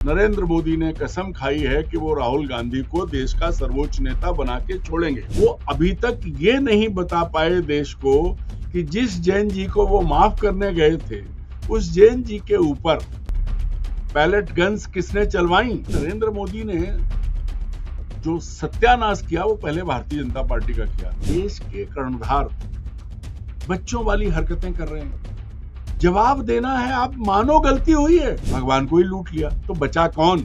नरेंद्र मोदी ने कसम खाई है कि वो राहुल गांधी को देश का सर्वोच्च नेता बना के छोड़ेंगे। वो अभी तक ये नहीं बता पाए देश को कि जिस जैन जी को वो माफ करने गए थे, उस जैन जी के ऊपर पैलेट गन्स किसने चलवाई। नरेंद्र मोदी ने जो सत्यानाश किया वो पहले भारतीय जनता पार्टी का किया। देश के कर्णधार बच्चों वाली हरकतें कर रहे हैं। जवाब देना है, आप मानो गलती हुई है, भगवान को ही लूट लिया तो बचा कौन।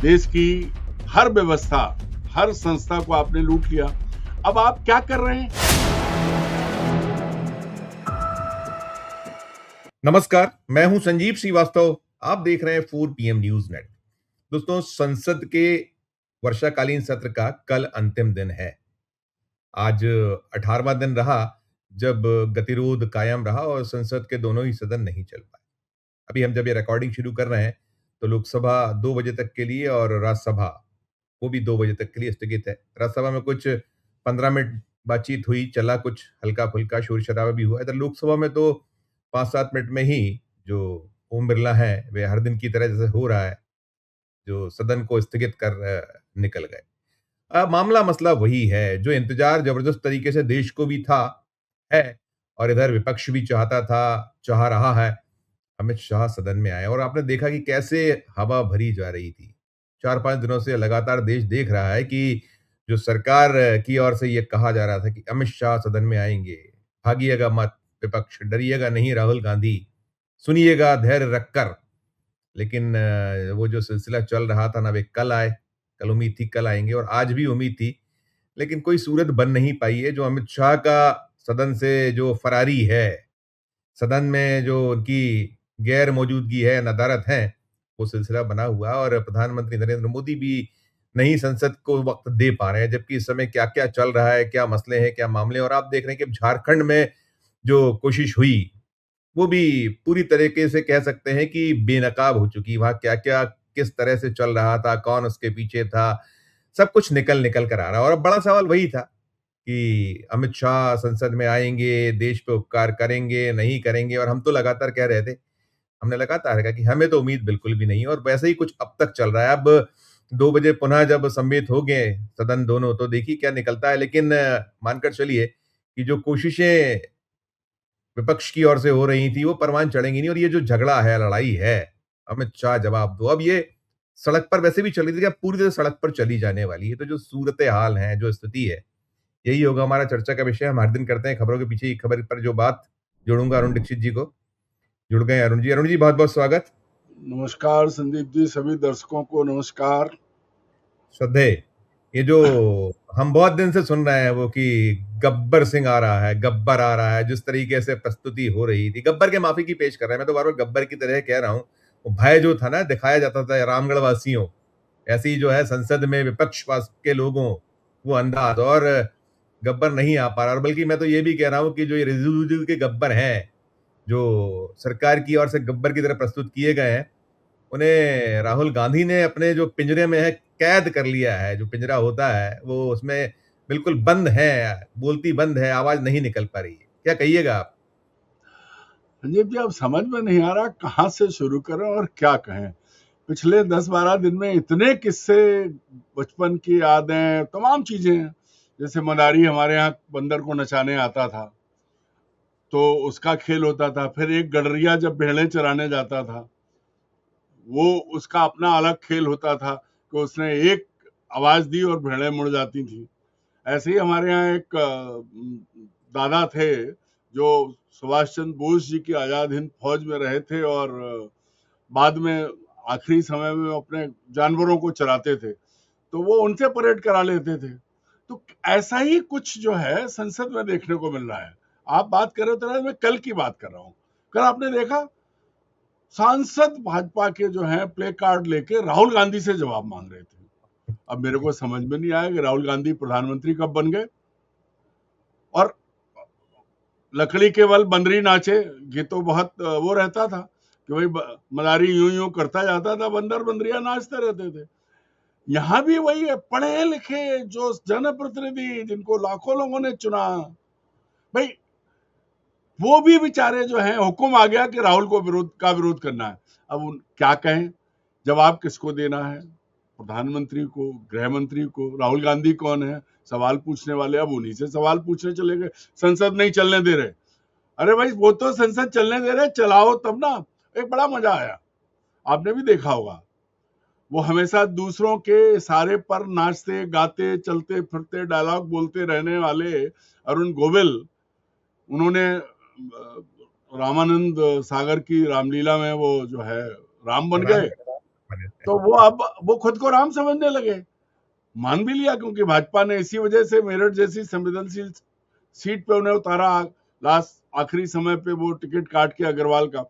देश की हर व्यवस्था, हर संस्था को आपने लूट लिया। अब आप क्या कर रहे हैं। नमस्कार, मैं हूं संजीव श्रीवास्तव। आप देख रहे हैं 4 PM न्यूज नेट। दोस्तों, संसद के वर्षाकालीन सत्र का कल अंतिम दिन है। आज 18वां दिन रहा जब गतिरोध कायम रहा और संसद के दोनों ही सदन नहीं चल पाए। अभी हम जब ये रिकॉर्डिंग शुरू कर रहे हैं तो लोकसभा 2 बजे तक के लिए और राज्यसभा वो भी 2 बजे तक के लिए स्थगित है। राज्यसभा में कुछ 15 मिनट बातचीत हुई, चला, कुछ हल्का फुल्का शोर शराबा भी हुआ। इधर लोकसभा में तो 5-7 मिनट में ही जो ओम बिरला है वे हर दिन की तरह जैसे हो रहा है, जो सदन को स्थगित कर निकल गए। मामला मसला वही है जो इंतजार जबरदस्त तरीके से देश को भी था, है, और इधर विपक्ष भी चाहता था, चाह रहा है अमित शाह सदन में आए। और आपने देखा कि कैसे हवा भरी जा रही थी। 4-5 दिनों से लगातार देश देख रहा है कि जो सरकार की ओर से ये कहा जा रहा था कि अमित शाह सदन में आएंगे, भागिएगा मत विपक्ष, डरिएगा नहीं राहुल गांधी, सुनिएगा धैर्य रखकर। लेकिन वो जो सिलसिला चल रहा था ना, वे कल आए। कल उम्मीद थी कल आएंगे और आज भी उम्मीद थी, लेकिन कोई सूरत बन नहीं पाई है। जो अमित शाह का सदन से जो फरारी है, सदन में जो उनकी गैर मौजूदगी है, नदारत है, वो सिलसिला बना हुआ है। और प्रधानमंत्री नरेंद्र मोदी भी नहीं संसद को वक्त दे पा रहे हैं, जबकि इस समय क्या क्या चल रहा है, क्या मसले हैं, क्या मामले। और आप देख रहे हैं कि झारखंड में जो कोशिश हुई वो भी पूरी तरीके से कह सकते हैं कि बेनकाब हो चुकी। वहां क्या क्या किस तरह से चल रहा था, कौन उसके पीछे था, सब कुछ निकल निकल कर आ रहा है। और अब बड़ा सवाल वही था कि अमित शाह संसद में आएंगे, देश पे उपकार करेंगे, नहीं करेंगे। और हम तो लगातार कह रहे थे, हमने लगातार कहा कि हमें तो उम्मीद बिल्कुल भी नहीं है। और वैसे ही कुछ अब तक चल रहा है। अब 2 बजे पुनः जब सम्मिलित हो गए सदन दोनों, तो देखिए क्या निकलता है। लेकिन मानकर चलिए कि जो कोशिशें विपक्ष की ओर से हो रही थी वो परवान चढ़ेंगी नहीं। और ये जो झगड़ा है, लड़ाई है, अमित शाह जवाब दो, अब ये सड़क पर वैसे भी चल रही थी, अब पूरी तरह सड़क पर चली जाने वाली है। तो जो सूरत हाल है, जो स्थिति है, यही होगा हमारा चर्चा का विषय। हम हर दिन करते हैं खबरों के पीछे की खबर पर जो बात। जोड़ूंगा अरुण दीक्षित जी को। जुड़ गए अरुण जी। अरुण जी, बहुत बहुत स्वागत। नमस्कार संदीप जी, सभी दर्शकों को नमस्कार। श्रद्धे, ये जो हम बहुत दिन से सुन रहे हैं वो कि गब्बर सिंह आ रहा है, गब्बर आ रहा है, जिस तरीके से प्रस्तुति हो रही थी, गब्बर के माफी की पेश कर रहे हैं। मैं तो बार बार गब्बर की तरह कह रहा हूँ। वो भय जो था ना, दिखाया जाता था रामगढ़ वासियों, ऐसे ही जो है संसद में विपक्ष पास के लोगों, वो अंदाज। और गब्बर नहीं आ पा रहा। और बल्कि मैं तो ये भी कह रहा हूँ कि जो ये रिजू के गब्बर हैं, जो सरकार की ओर से गब्बर की तरह प्रस्तुत किए गए हैं, उन्हें राहुल गांधी ने अपने जो पिंजरे में है कैद कर लिया है। जो पिंजरा होता है वो उसमें बिल्कुल बंद है, बोलती बंद है, आवाज नहीं निकल पा रही है। क्या कहिएगा आप। संजीव जी, अब समझ में नहीं आ रहा कहाँ से शुरू करें और क्या कहें। पिछले 10-12 दिन में इतने किस्से, बचपन की यादें, तमाम चीजें हैं। जैसे मदारी हमारे यहाँ बंदर को नचाने आता था तो उसका खेल होता था। फिर एक गडरिया जब भेड़ें चराने जाता था, वो उसका अपना अलग खेल होता था कि उसने एक आवाज दी और भेड़ें मुड़ जाती थी। ऐसे ही हमारे यहाँ एक दादा थे जो सुभाष चंद्र बोस जी की आजाद हिंद फौज में रहे थे और बाद में आखिरी समय में अपने जानवरों को चराते थे, तो वो उनसे परेड करा लेते थे। तो ऐसा ही कुछ जो है संसद में देखने को मिल रहा है। आप बात कर रहे थे, मैं कल की बात कर रहा हूँ। कल आपने देखा सांसद भाजपा के जो हैं प्ले कार्ड लेके राहुल गांधी से जवाब मांग रहे थे। अब मेरे को समझ में नहीं आया कि राहुल गांधी प्रधानमंत्री कब बन गए। और लकड़ी के बल बंदरी नाचे, ये तो बहुत वो रहता था कि भाई मदारी यूं यूं करता जाता था, बंदर बंदरिया नाचते रहते थे। यहाँ भी वही है, पढ़े लिखे जो जनप्रतिनिधि जिनको लाखों लोगों ने चुना, भाई वो भी बेचारे जो हैं, हुक्म आ गया कि राहुल को विरोध करना है। अब क्या कहें जवाब किसको देना है? प्रधानमंत्री को, गृह मंत्री को? राहुल गांधी कौन है सवाल पूछने वाले? अब उन्हीं से सवाल पूछने चले गए, संसद नहीं चलने दे रहे। अरे भाई वो तो संसद चलने दे रहे, चलाओ तब ना। एक बड़ा मजा आया, आपने भी देखा होगा, वो हमेशा दूसरों के सारे पर नाचते गाते चलते फिरते डायलॉग बोलते रहने वाले अरुण गोविल, उन्होंने रामानंद सागर की रामलीला में वो जो है राम बन राम गए, बने थे। तो वो अब वो खुद को राम समझने लगे। मान भी लिया, क्योंकि भाजपा ने इसी वजह से मेरठ जैसी संवेदनशील सीट पे उन्हें उतारा, लास्ट आखिरी समय पे वो टिकट काट के अग्रवाल का।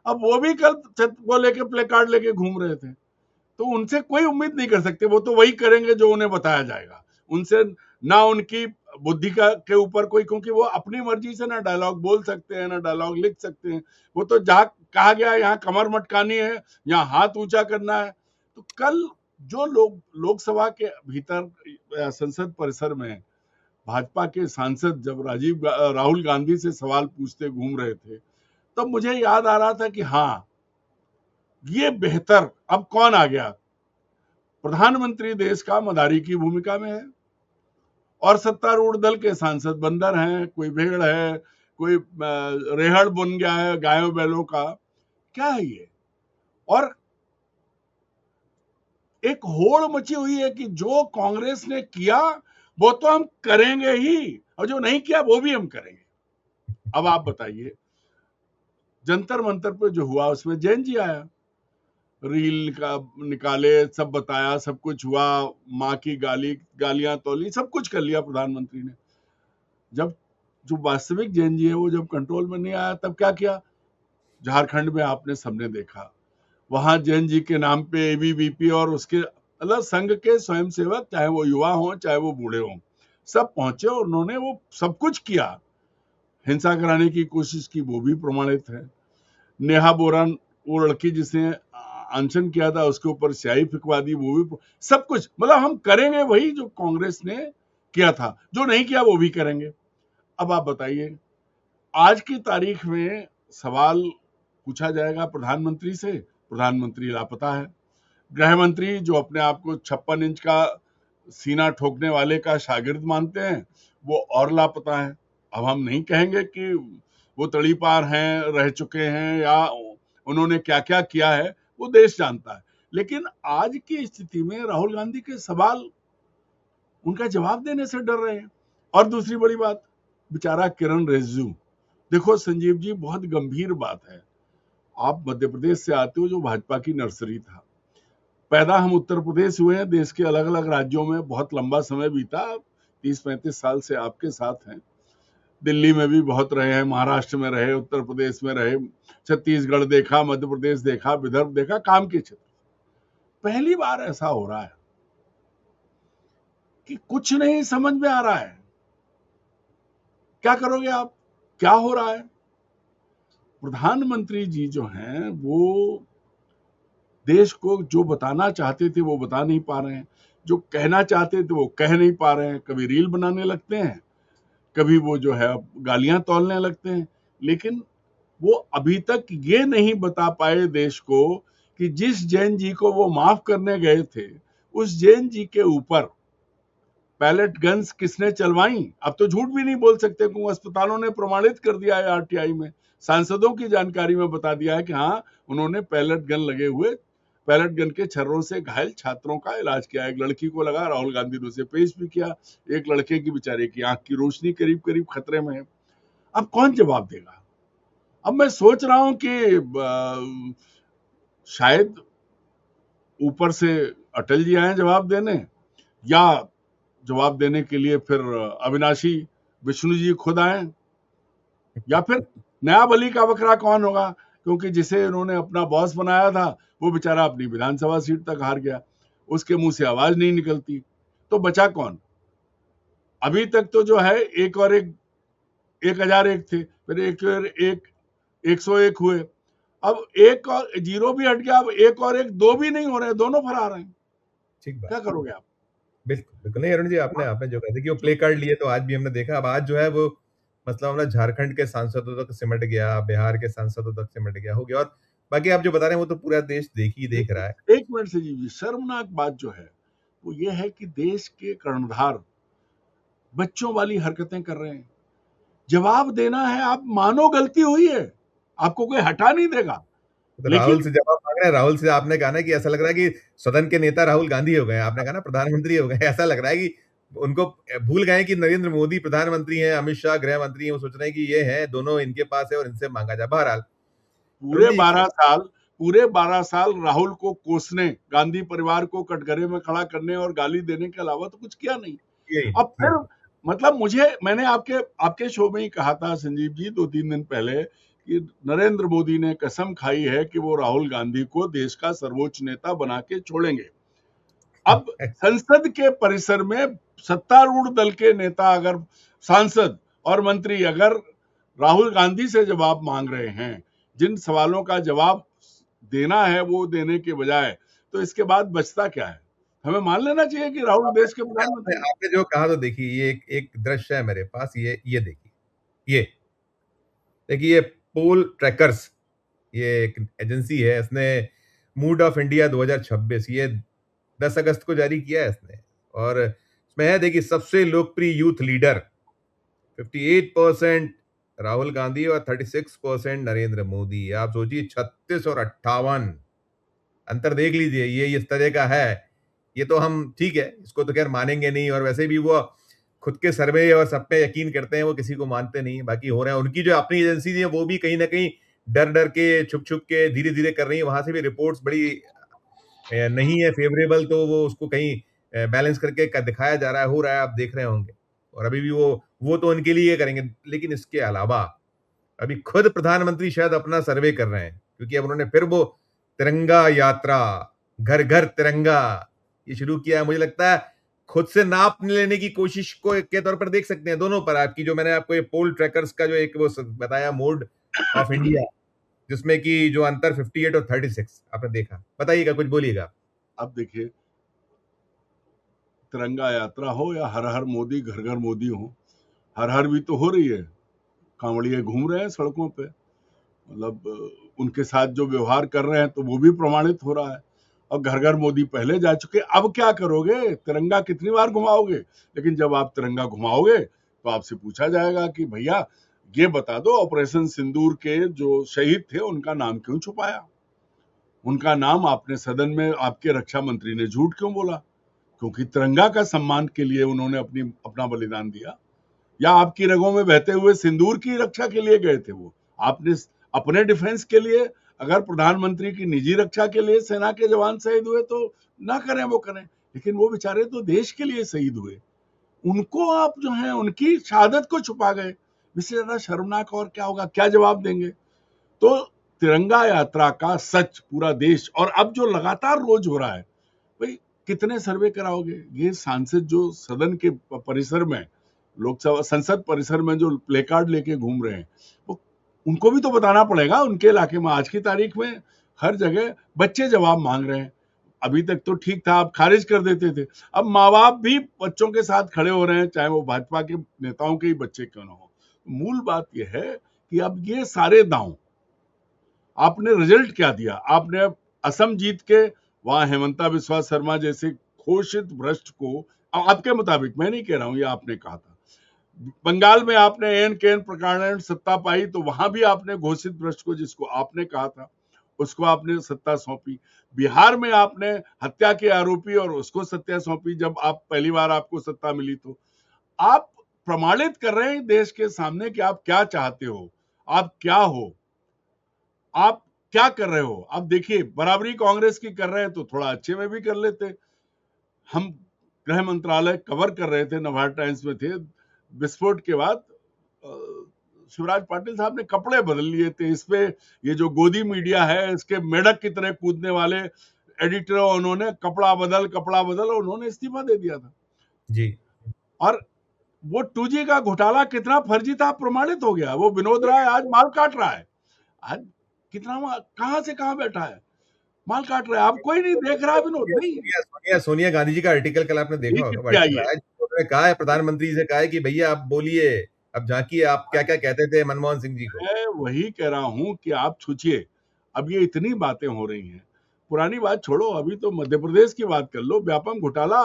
अब वो भी कल छत को लेके प्ले कार्ड लेके घूम रहे थे, तो उनसे कोई उम्मीद नहीं कर सकते, वो तो वही करेंगे जो उन्हें बताया जाएगा। उनसे ना उनकी बुद्धि का के ऊपर कोई, क्योंकि वो अपनी मर्जी से ना डायलॉग बोल सकते हैं ना डायलॉग लिख सकते हैं। वो तो जहाँ कहा गया यहाँ कमर मटकानी है, यहाँ हाथ ऊंचा करना है। तो कल जो लोग लोकसभा के भीतर संसद परिसर में भाजपा के सांसद जब राहुल गांधी से सवाल पूछते घूम रहे थे, तब मुझे याद आ रहा था कि हाँ, ये बेहतर अब कौन आ गया। प्रधानमंत्री देश का मदारी की भूमिका में है और सत्तारूढ़ दल के सांसद बंदर हैं, कोई भेड़ है, कोई रेहड़ बन गया है गायों बैलों का। क्या है ये? और एक होड़ मची हुई है कि जो कांग्रेस ने किया वो तो हम करेंगे ही, और जो नहीं किया वो भी हम करेंगे। अब आप बताइए, जंतर मंतर पे जो हुआ उसमें जैन जी आया, रील का निकाले, सब बताया, सब कुछ हुआ, माँ की गालियां तौली, सब कुछ कर लिया प्रधानमंत्री ने। जब जो वास्तविक जैन जी है वो जब कंट्रोल में नहीं आया, तब क्या किया? झारखंड में आपने सबने देखा, वहां जैन जी के नाम पे एबीवीपी और उसके मतलब संघ के स्वयंसेवक, चाहे वो युवा हों चाहे वो बूढ़े हों, सब पहुंचे और उन्होंने वो सब कुछ किया। हिंसा कराने की कोशिश की, वो भी प्रमाणित है। नेहा बोरा, वो लड़की जिसने अनशन किया था, उसके ऊपर स्याही फिकवा दी, वो भी सब कुछ। मतलब हम करेंगे वही जो कांग्रेस ने किया था, जो नहीं किया वो भी करेंगे। अब आप बताइए, आज की तारीख में सवाल पूछा जाएगा प्रधानमंत्री से, प्रधानमंत्री लापता है। गृह मंत्री जो अपने आप को 56 इंच का सीना ठोकने वाले का शागिर्द मानते हैं, वो और लापता है। अब हम नहीं कहेंगे कि वो तड़ी पार हैं, रह चुके हैं, या उन्होंने क्या क्या किया है, वो देश जानता है। लेकिन आज की स्थिति में राहुल गांधी के सवाल उनका जवाब देने से डर रहे हैं। और दूसरी बड़ी बात, बेचारा किरण रिजिजू, देखो संजीव जी, बहुत गंभीर बात है। आप मध्य प्रदेश से आते हो जो भाजपा की नर्सरी था, पैदा हम उत्तर प्रदेश हुए हैं, देश के अलग अलग राज्यों में बहुत लंबा समय बीता, 30-35 साल से आपके साथ हैं। दिल्ली में भी बहुत रहे हैं, महाराष्ट्र में रहे, उत्तर प्रदेश में रहे, छत्तीसगढ़ देखा, मध्य प्रदेश देखा, विदर्भ देखा, काम के क्षेत्र। पहली बार ऐसा हो रहा है कि कुछ नहीं समझ में आ रहा है। क्या करोगे आप? क्या हो रहा है? प्रधानमंत्री जी जो हैं वो देश को जो बताना चाहते थे वो बता नहीं पा रहे हैं, जो कहना चाहते थे वो कह नहीं पा रहे हैं। कभी रील बनाने लगते हैं, कभी वो जो है गालियां तौलने लगते हैं, लेकिन वो अभी तक ये नहीं बता पाए देश को कि जिस जैन जी को वो माफ करने गए थे, उस जैन जी के ऊपर पैलेट गन्स किसने चलवाई। अब तो झूठ भी नहीं बोल सकते, क्योंकि अस्पतालों ने प्रमाणित कर दिया है आरटीआई में, सांसदों की जानकारी में बता दिया है कि हाँ, उन्होंने पैलेट गन लगे हुए, पैलेट गन के छर्रों से घायल छात्रों का इलाज किया। एक लड़की को लगा, राहुल गांधी ने उसे पेश भी किया। एक लड़के की बेचारे की आंख की रोशनी करीब करीब खतरे में है। अब कौन जवाब देगा? अब मैं सोच रहा हूं कि शायद ऊपर से अटल जी आए जवाब देने, या जवाब देने के लिए फिर अविनाशी विष्णु जी खुद आए, या फिर नया बलि का बकरा कौन होगा, क्योंकि जिसे उन्होंने अपना बॉस बनाया था वो बेचारा अपनी विधानसभा सीट तक हार गया, उसके मुंह से आवाज नहीं निकलती, तो बचा कौन? अभी तक तो जो है एक और एक 1001 थे, फिर एक और एक 101 हुए, अब एक और जीरो भी हट गया, अब एक और एक दो भी नहीं हो रहे, दोनों फरार हैं। ठीक बात। क्या करोगे आप? बिल्कुल, बिल्कुल। नहीं अरुण जी, आपने आपने जो कहा था कि वो प्ले कार्ड लिए, तो आज भी हमने देखा। अब आज जो है वो मसला झारखंड के सांसदों तक सिमट गया, बिहार के सांसदों तक सिमट गया, हो गया। और बाकी आप जो बता रहे हैं वो तो पूरा देश देख रहा है। एक मिनट संजीव जी, शर्मनाक बात जो है वो ये है कि देश के कर्णधार बच्चों वाली हरकतें कर रहे हैं। जवाब देना है, आप मानो गलती हुई है, आपको कोई हटा नहीं देगा। तो राहुल लेकिन से जवाब मांग रहे हैं। राहुल से आपने कहा ना कि ऐसा लग रहा है कि सदन के नेता राहुल गांधी हो गए, आपने कहा ना प्रधानमंत्री हो गए, ऐसा लग रहा है कि उनको भूल गए कि नरेंद्र मोदी प्रधानमंत्री हैं, अमित शाह गृह मंत्री हैं, वो सोच रहे हैं कि ये हैं दोनों इनके पास है और इनसे मांगा जाए। बहरहाल अरुण पूरे जी, 12 साल, पूरे 12 साल राहुल को कोसने, गांधी परिवार को कटघरे में खड़ा करने और गाली देने के अलावा तो कुछ किया नहीं। यही अब फिर मतलब मैंने आपके आपके शो में ही कहा था संजीव जी 2-3 दिन पहले कि नरेंद्र मोदी ने कसम खाई है कि वो राहुल गांधी को देश का सर्वोच्च नेता बना के छोड़ेंगे। अब संसद के परिसर में सत्तारूढ़ दल के नेता, अगर सांसद और मंत्री अगर राहुल गांधी से जवाब मांग रहे हैं, जिन सवालों का जवाब देना है वो देने के बजाय, तो इसके बाद बचता क्या है? हमें मान लेना चाहिए कि राहुल देश के आपने प्रधानमंत्री। आपने जो कहा तो देखिए, ये एक दृश्य है मेरे पास, ये देखिए, ये देखिए, ये पोल ट्रैकर्स, ये एक एजेंसी है, इसने मूड ऑफ इंडिया 2026 ये 10 अगस्त को जारी किया है इसने। और इसमें है देखिए, सबसे लोकप्रिय यूथ लीडर 58% राहुल गांधी और 36% नरेंद्र मोदी। आप सोचिए, 36 और 58 अंतर देख लीजिए, ये इस तरह का है। ये तो हम ठीक है, इसको तो खैर मानेंगे नहीं, और वैसे भी वो खुद के सर्वे और सब पे यकीन करते हैं, वो किसी को मानते नहीं। बाकी हो रहे हैं, उनकी जो अपनी एजेंसी है वो भी कहीं ना कहीं डर डर के, छुप छुप के, धीरे धीरे कर रही है। वहां से भी रिपोर्ट्स बड़ी नहीं है फेवरेबल, तो वो उसको कहीं बैलेंस करके दिखाया जा रहा है, हो रहा है, आप देख रहे होंगे। और अभी भी वो तो उनके लिए करेंगे, लेकिन इसके अलावा अभी खुद प्रधानमंत्री शायद अपना सर्वे कर रहे हैं, क्योंकि अब उन्होंने फिर वो तिरंगा यात्रा, घर घर तिरंगा, ये शुरू किया है। मुझे लगता है खुद से नाप लेने की कोशिश को के तौर पर देख सकते हैं दोनों पर। आपकी जो मैंने आपको ये पोल ट्रैकर्स का जो एक वो बताया, मोड ऑफ इंडिया, जिसमें कि जो अंतर 58 और 36 आपने देखा। बताइएगा, कुछ बोलिएगा। अब देखिए, तिरंगा यात्रा हो या हर हर मोदी, घर घर मोदी हो, हर हर भी तो हो रही है। कांवड़िए घूम रहे हैं सड़कों पे, मतलब उनके साथ जो व्यवहार कर रहे हैं तो वो भी प्रमाणित हो रहा है। और घर घर मोदी पहले जा चुके, अब क्या करोगे? तिरंगा कितनी बार घुमाओगे? लेकिन जब आप तिरंगा घुमाओगे तो आपसे पूछा जाएगा कि भैया ये बता दो, ऑपरेशन सिंदूर के जो शहीद थे उनका नाम क्यों छुपाया? उनका नाम आपने सदन में, आपके रक्षा मंत्री ने झूठ क्यों बोला? क्योंकि तिरंगा का सम्मान के लिए उन्होंने अपना बलिदान दिया, या आपकी रगों में बहते हुए सिंदूर की रक्षा के लिए गए थे वो? आपने अपने डिफेंस के लिए, अगर प्रधानमंत्री की निजी रक्षा के लिए सेना के जवान शहीद हुए तो ना करें, वो करें, लेकिन वो बेचारे तो देश के लिए शहीद हुए, उनको आप जो है उनकी शहादत को छुपा गए। इससे ज्यादा शर्मनाक और क्या होगा? क्या जवाब देंगे? तो तिरंगा यात्रा का सच पूरा देश, और अब जो लगातार रोज हो रहा है, भाई कितने सर्वे कराओगे? ये सांसद जो सदन के परिसर में, लोकसभा संसद परिसर में जो प्ले कार्ड लेके घूम रहे हैं, वो उनको भी तो बताना पड़ेगा। उनके इलाके में आज की तारीख में हर जगह बच्चे जवाब मांग रहे हैं। अभी तक तो ठीक था, आप खारिज कर देते थे, अब माँ बाप भी बच्चों के साथ खड़े हो रहे हैं, चाहे वो भाजपा के नेताओं के ही बच्चे क्यों ना हो। मूल बात यह है कि अब ये सारे दांव, आपने रिजल्ट क्या दिया? आपने असम जीत के वहां हेमंता बिस्वा शर्मा जैसे घोषित भ्रष्ट को, आपके मुताबिक, मैं नहीं कह रहा हूं, ये आपने कहा था, बंगाल में आपने एन के एन प्रकार सत्ता पाई, तो वहां भी आपने घोषित भ्रष्ट को, जिसको आपने कहा था, उसको आपने सत्ता सौंपी। बिहार में आपने हत्या के आरोपी और उसको सत्ता सौंपी, जब आप पहली बार आपको सत्ता मिली। तो आप प्रमाणित कर रहे हैं देश के सामने कि आप क्या चाहते हो, आप क्या हो, आप क्या कर रहे हो। आप देखिए, बराबरी कांग्रेस की कर रहे हैं तो थोड़ा अच्छे में भी कर लेते। हम गृह मंत्रालय कवर कर रहे थे, नवार्ड टाइम्स में थे, विस्फोट के बाद शिवराज पाटिल साहब ने कपड़े बदल लिए थे। इस पे ये जो गोदी मीडिया है, इसके मेढक की तरह कूदने वाले एडिटरों, उन्होंने कपड़ा बदल, उन्होंने इस्तीफा दे दिया था। जी। और वो 2G का घोटाला कितना फर्जी था प्रमाणित हो गया। वो विनोद राय आज माल काट रहा है, आज कितना कहां से कहां बैठा है, माल काट रहा है। आप कोई नहीं देख रहा है विनोद नहीं। सोनिया गांधी जी का आर्टिकल कल आपने देखा ठीक होगा, है, वाइटल आइए, आया, उन्होंने कहा है, प्रधानमंत्री जी से कहा है कि भैया आप बोलिए, अब झांकिए, आप क्या क्या कहते थे मनमोहन सिंह जी को। मैं वही कह रहा हूं कि आप सोचिए, अब ये इतनी बातें हो रही हैं, पुरानी बात छोड़ो, अभी तो मध्य प्रदेश की बात कर लो, व्यापम घोटाला,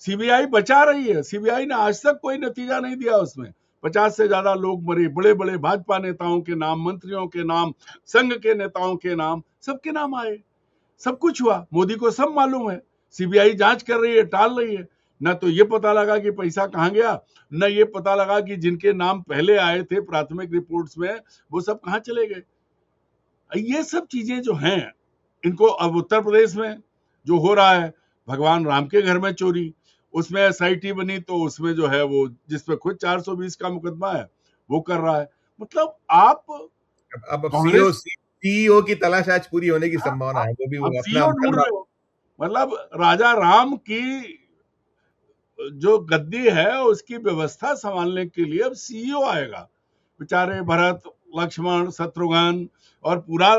सीबीआई बचा रही है, सीबीआई ने आज तक कोई नतीजा नहीं दिया उसमें। 50 से ज्यादा लोग मरे, बड़े बड़े भाजपा नेताओं के नाम, मंत्रियों के नाम, संघ के नेताओं के नाम, सबके नाम आए, सब कुछ हुआ, मोदी को सब मालूम है। सीबीआई जांच कर रही है, टाल रही है। न तो ये पता लगा कि पैसा कहां गया, न ये पता लगा कि जिनके नाम पहले आए थे प्राथमिक रिपोर्ट्स में, वो सब कहां चले गए। ये सब चीजें जो हैं, इनको अब उत्तर प्रदेश में जो हो रहा है, भगवान राम के घर में चोरी, उसमें एसआईटी बनी तो उसमें जो है वो जिसपे खुद 420 का मुकदमा है वो कर रहा है। मतलब आप अब सीईओ कांग्रेस, सीईओ की तलाश आज पूरी होने की संभावना आप है, वो भी आप वो अपना सीईओ ढूंढ रहे हो, मतलब राजा राम की जो गद्दी है उसकी व्यवस्था संभालने के लिए अब सीईओ आएगा। बेचारे भरत, लक्ष्मण, शत्रुघ्न और पूरा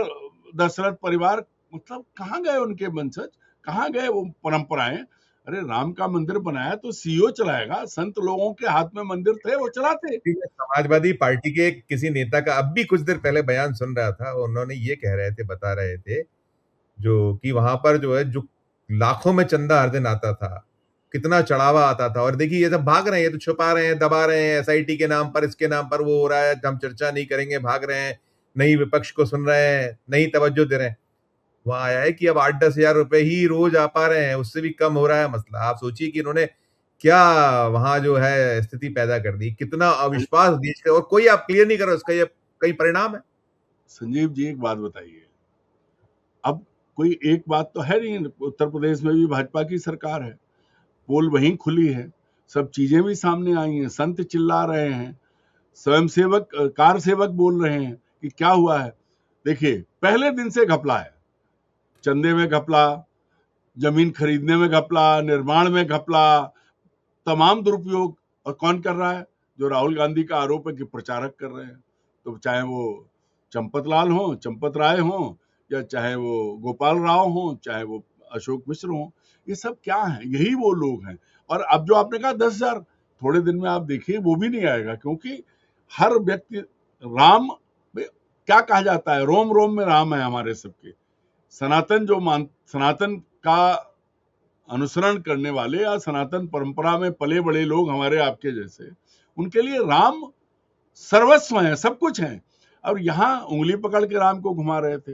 दशरथ परिवार, मतलब कहाँ गए उनके वंशज, कहाँ गए वो परंपराएं। अरे राम का मंदिर बनाया तो सीईओ चलाएगा, संत लोगों के हाथ में मंदिर थे, वो चलाते। समाजवादी पार्टी के किसी नेता का अब भी कुछ देर पहले बयान सुन रहा था, उन्होंने ये कह रहे थे, बता रहे थे, जो कि वहां पर जो है जो लाखों में चंदा हर दिन आता था, कितना चढ़ावा आता था, और देखिए ये सब भाग रहे हैं, ये तो छुपा रहे हैं, दबा रहे हैं, एसआईटी के नाम पर, इसके नाम पर वो हो रहा है, हम चर्चा नहीं करेंगे, भाग रहे हैं, नहीं विपक्ष को सुन रहे हैं, नहीं तवज्जो दे रहे हैं। वहां आया है कि अब 8-10 हजार रुपए ही रोज आ पा रहे हैं, उससे भी कम हो रहा है मसला। आप सोचिए कि इन्होंने क्या वहां जो है स्थिति पैदा कर दी, कितना अविश्वास देश का, और कोई आप क्लियर नहीं कर रहे, उसका ये कई परिणाम है। संजीव जी एक बात बताइए, अब कोई एक बात तो है नहीं, उत्तर प्रदेश में भी भाजपा की सरकार है, पोल वहीं खुली है, सब चीजें भी सामने आई हैं, संत चिल्ला रहे हैं, स्वयंसेवक कार सेवक बोल रहे हैं कि क्या हुआ है। देखिए पहले दिन से घपला है, चंदे में घपला, जमीन खरीदने में घपला, निर्माण में घपला, तमाम दुरुपयोग। और कौन कर रहा है? जो राहुल गांधी का आरोप है कि प्रचारक कर रहे हैं। तो चाहे वो चंपत लाल हो, चंपत राय हो, या चाहे वो गोपाल राव हो, चाहे वो अशोक मिश्र हो, ये सब क्या है? यही वो लोग हैं। और अब जो आपने कहा 10,000, थोड़े दिन में आप देखिए वो भी नहीं आएगा, क्योंकि हर व्यक्ति राम, क्या कहा जाता है, रोम रोम में राम है हमारे सबके। सनातन सनातन का अनुसरण करने वाले या सनातन परंपरा में पले बड़े लोग हमारे आपके जैसे, उनके लिए राम सर्वस्व है, सब कुछ है। अब यहां उंगली पकड़ के राम को घुमा रहे थे,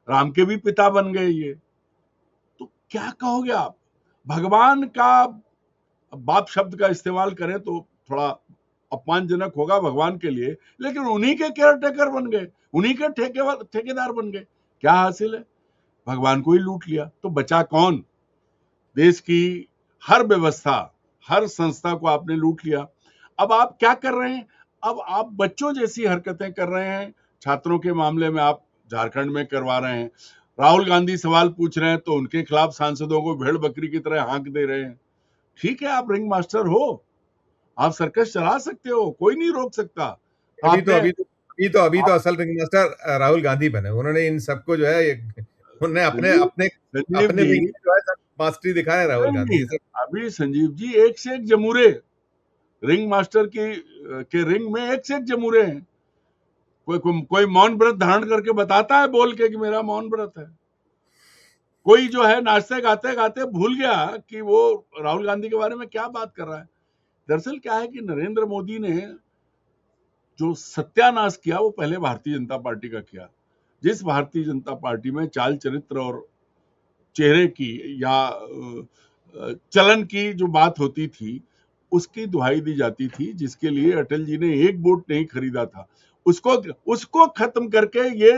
राम के भी पिता बन गए ये, तो क्या कहोगे आप? भगवान का बाप शब्द का इस्तेमाल करें तो थोड़ा अपमानजनक होगा भगवान के लिए, लेकिन उन्हीं के केयर टेकर बन गए, उन्हीं के ठेकेदार बन गए। क्या हासिल है? भगवान को ही लूट लिया, तो बचा कौन? देश की हर व्यवस्था, हर संस्था को आपने लूट लिया। अब आप क्या कर रहे हैं? अब आप बच्चों जैसी हरकतें कर रहे हैं। छात्रों के मामले में आप झारखंड में करवा रहे हैं, राहुल गांधी सवाल पूछ रहे हैं तो उनके खिलाफ सांसदों को भेड़ बकरी की तरह हाँक दे रहे हैं। ठीक है, आप रिंग मास्टर हो, आप सर्कस चला सकते हो, कोई नहीं रोक सकता। अभी तो आपने अभी तो अभी तो अभी तो आप असल रिंग मास्टर राहुल गांधी बने, उन्होंने इन सबको जो है उन्होंने अपने संजीव अपने संजीव अपने जी, विंग में जो है सब मास्टरी दिखाया है राहुल गांधी, नहीं, ये सब। अभी संजीव जी एक से एक जमूरे, रिंग मास्टर की के रिंग में एक से एक जमूरे हैं। कोई मौन व्रत धारण करके बताता है बोल के कि मेरा मौन व्रत है। कोई जो है नाचते गाते गाते भूल गया कि वो राहुल गांधी के बारे में क्या बात कर रहा है। दरअसल क्या है कि नरेंद्र मोदी ने जो सत्यानाश किया वो पहले भारतीय जनता पार्टी का किया। जिस भारतीय जनता पार्टी में चाल चरित्र और चेहरे की या चलन की जो बात होती थी उसकी दुहाई दी जाती थी, जिसके लिए अटल जी ने एक वोट नहीं खरीदा था, उसको उसको खत्म करके ये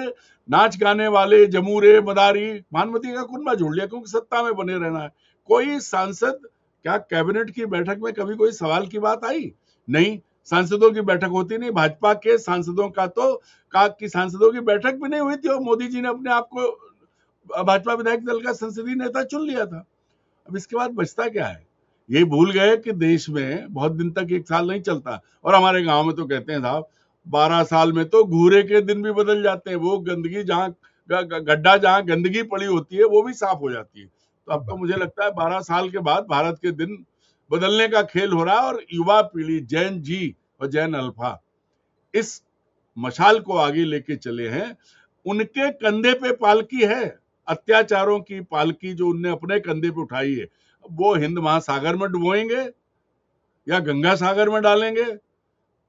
नाच गाने वाले जमूरे मदारी भानुमति का कुनबा जोड़ लिया, क्योंकि सत्ता में बने रहना है। कोई सांसद, क्या कैबिनेट की बैठक में कभी कोई सवाल की बात आई? नहीं, सांसदों की बैठक होती नहीं। भाजपा के सांसदों की सांसदों की बैठक भी नहीं हुई थी और मोदी जी ने अपने आप को भाजपा विधायक दल का संसदीय नेता चुन लिया था। अब इसके बाद बचता क्या है? ये भूल गए कि देश में बहुत दिन तक एक साल नहीं चलता, और हमारे गांव में तो कहते हैं साहब 12 साल में तो घूरे के दिन भी बदल जाते हैं। वो गंदगी जहाँ गड्ढा जहाँ गंदगी पड़ी होती है वो भी साफ हो जाती है। तो अब तो मुझे लगता है 12 साल के बाद भारत के दिन बदलने का खेल हो रहा है, और युवा पीढ़ी जैन जी और जैन अल्फा इस मशाल को आगे लेके चले हैं। उनके कंधे पे पालकी है, अत्याचारों की पालकी जो उनने अपने कंधे पे उठाई है। वो हिंद महासागर में डुबोएंगे या गंगा सागर में डालेंगे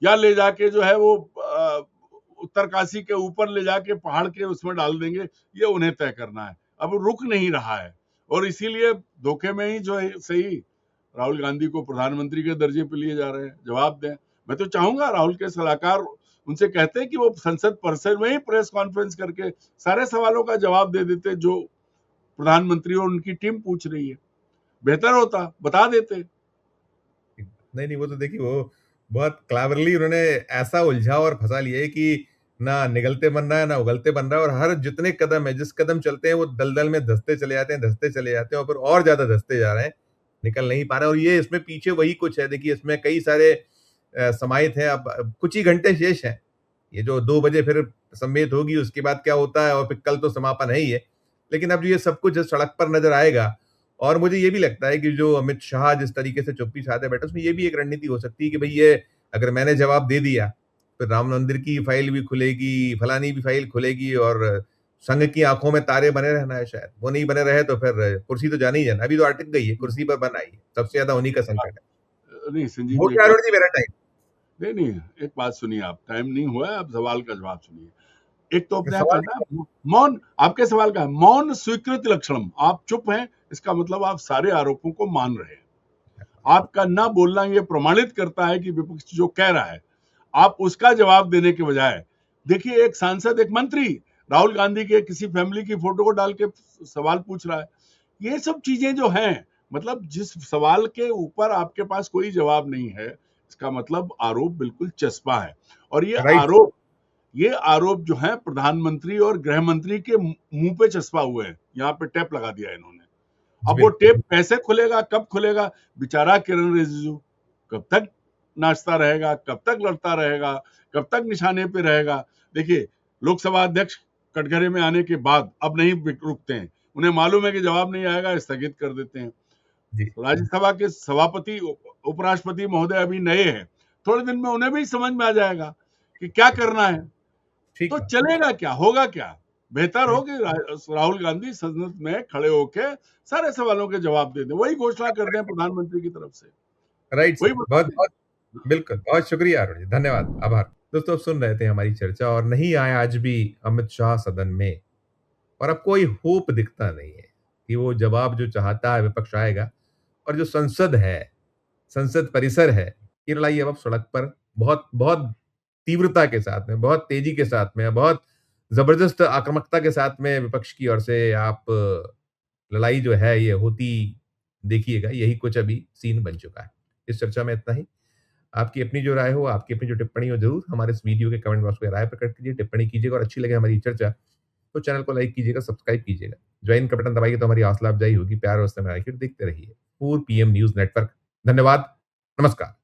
या ले जाके जो है वो उत्तरकाशी के ऊपर ले जाके पहाड़ के उसमें डाल देंगे, ये उन्हें तय करना है। अब रुक नहीं रहा है और इसीलिए धोखे में ही जो है सही राहुल गांधी को प्रधानमंत्री के दर्जे पे लिए जा रहे हैं। जवाब दें। मैं तो चाहूंगा राहुल के सलाहकार उनसे कहते हैं कि वो संसद परिसर में ही प्रेस कॉन्फ्रेंस करके सारे सवालों का जवाब दे देते जो प्रधानमंत्री और उनकी टीम पूछ रही है। बेहतर होता, बता देते। नहीं, वो तो देखिए वो बहुत क्लेवरली उन्होंने ऐसा उलझा और फंसा लिया है कि ना निगलते बन रहा है, ना उगलते बन रहा है और हर जितने कदम है, जिस कदम चलते हैं वो दलदल में धंसते चले जाते हैं, धंसते चले जाते हैं और फिर और ज़्यादा धंसते जा रहे हैं, निकल नहीं पा रहे हैं और ये इसमें पीछे वही कुछ है। देखिए इसमें कई सारे समाहित हैं, अब कुछ ही घंटे शेष हैं। ये जो 2 बजे फिर सम्मेत होगी, उसके बाद क्या होता है और फिर कल तो समापन है ही है। लेकिन अब ये सब कुछ सड़क पर नज़र आएगा और मुझे ये भी लगता है कि जो अमित शाह जिस तरीके से चुप्पी साधे बैठे, उसमें ये भी एक रणनीति हो सकती है कि भई ये अगर मैंने जवाब दे दिया, फिर राम मंदिर की फाइल भी खुलेगी, फलानी भी फाइल खुलेगी और संघ की आँखों में तारे बने रहना है शायद। वो नहीं बने रहे तो फिर कुर्सी तो जानी ही जाना। अभी तो अटक गई है, कुर्सी पर बन आई है। सबसे ज़्यादा उन्हीं का संकट है। नहीं संजीव जी, वोट एक बात, अरुण जी मेरा टाइम। नहीं, एक बात सुनिए आप, टाइम नहीं हुआ है, आप सवाल का जवाब सुनिए। एक तो अपने आप सवाल आता है मौन, आपके सवाल का है मौन स्वीकृत लक्षणम, आप चुप हैं, इसका मतलब आप सारे आरोपों को मान रहे हैं। आपका ना बोलना ये प्रमाणित करता है कि विपक्ष जो कह रहा है आप उसका जवाब देने के बजाय, देखिए एक सांसद, एक मंत्री राहुल गांधी के किसी फैमिली की फोटो को डाल के सवाल पूछ रहा है। ये सब चीजें जो हैं, मतलब जिस सवाल के ऊपर आपके पास कोई जवाब नहीं है, इसका मतलब आरोप बिल्कुल चस्पा है। और राइट। ये आरोप जो है प्रधानमंत्री और गृह मंत्री के मुंह पे चस्पा हुए हैं। यहाँ पे टेप लगा दिया इन्होंने। अब वो टेप कैसे खुलेगा, कब खुलेगा, बेचारा किरण रिजिजू कब तक नाचता रहेगा, कब तक लड़ता रहेगा, कब तक निशाने पे रहेगा। देखिए लोकसभा अध्यक्ष कटघरे में आने के बाद अब नहीं रुकते हैं, उन्हें मालूम है कि जवाब नहीं आएगा, स्थगित कर देते हैं। राज्यसभा के सभापति उपराष्ट्रपति महोदय अभी नए हैं, थोड़े दिन में उन्हें भी समझ में आ जाएगा कि क्या करना है। तो चलेगा क्या, होगा क्या? बेहतर हो कि राहुल गांधी संसद में खड़े होके सारे सवालों के जवाब दे दें, वही घोषणा कर दें प्रधानमंत्री की तरफ से। राइट वही सर, बता बहुत दें। बहुत बिल्कुल, बहुत शुक्रिया अरुण जी, धन्यवाद, आभार। दोस्तों अब सुन रहे थे हमारी चर्चा और नहीं आए आज भी अमित शाह सदन में और अब कोई होप दिखता नहीं है कि वो जवाब जो चाहता है विपक्ष आएगा और जो संसद है, संसद परिसर है, ये लड़ाई अब सड़क पर बहुत बहुत तीव्रता के साथ में, बहुत तेजी के साथ में, बहुत जबरदस्त आक्रामकता के साथ में विपक्ष की ओर से आप लड़ाई जो है ये होती देखिएगा। यही कुछ अभी सीन बन चुका है। इस चर्चा में इतना ही। आपकी अपनी जो राय हो, आपकी अपनी जो टिप्पणी हो, ज़रूर हमारे इस वीडियो के कमेंट बॉक्स में राय प्रकट कीजिए, टिप्पणी कीजिएगा और अच्छी लगे हमारी चर्चा, तो चैनल को लाइक कीजिएगा, सब्सक्राइब कीजिएगा। ज्वाइन का बटन दबाइए तो हमारी हौसला अफ़ज़ाई होगी। प्यार और स्नेह में देखते रहिए। पूर्व पीएम न्यूज़ नेटवर्क। धन्यवाद। नमस्कार।